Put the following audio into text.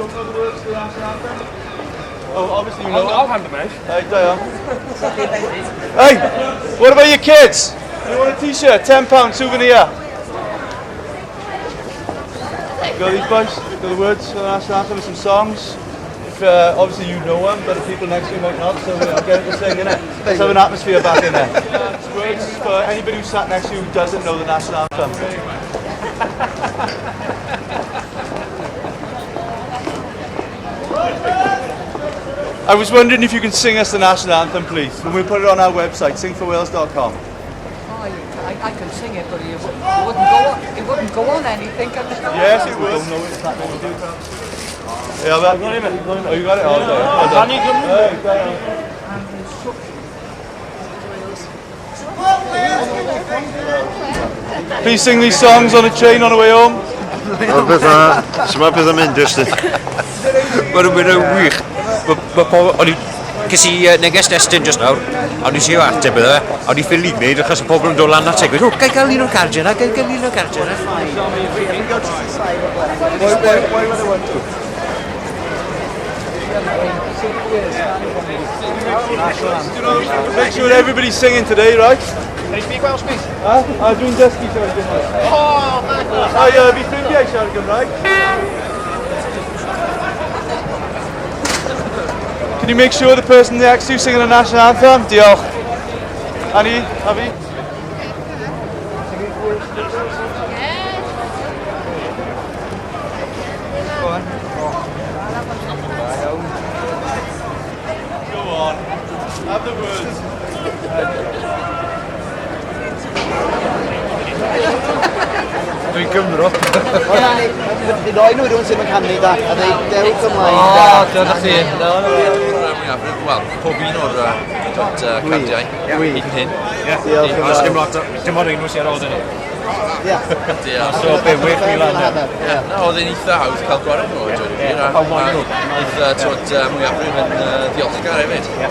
don't know the words to the national anthem? Oh, obviously you know I'll hand them out. Hey, Diane. Hey, what about your kids? You want a t-shirt? £10 souvenir. Got these boys? Got the words for the national anthem and some songs. If, obviously you know them, but the people next to you might not, so I'll get them to sing, innit? Let's have an atmosphere back in there. It's words for anybody who sat next to you who doesn't know the national anthem. I was wondering if you can sing us the national anthem, please. When we put it on our website, singforwales.com. I can sing it, but it wouldn't go on anything. Yes, it would. Don't know it's happening. Yeah, that. Oh, you got it? Oh, please sing these songs on a train on the way home. Sma beth am mynd ystod. Mae'n wych. Ges i neges destyn just nawr, a nes i ateb iddo fe, a ni ffili gwneud achos y pobl yn dod lan at tegwydd, o, gai gael un o'r cardiau yna, gai gael un o'r cardiau yna. Make sure everybody's singing today, right? Can you speak Welsh, please? Dwi'n dysgu siarad Gymraeg. Fi ffrindiau siarad Gymraeg. Can you make sure the person next to you singing the national anthem? Diolch. Annie, Avi? Go on. Go on. Have the words. Dwi'n Gymro. Noi nhw rhywun sy'n canu da, a dweud dewch ymlaen. O, dyna chi. Wel, pob un o'r cardiau, hyn hyn. Oes dim lot, dim ond enw sy'n ar ôl dyn ni. Ie. So, be, 6,000 lan. Oedd e'n eitha hawdd cael gwared nhw, Eitha mwyafrif yn ddiolchgar hefyd. Ie,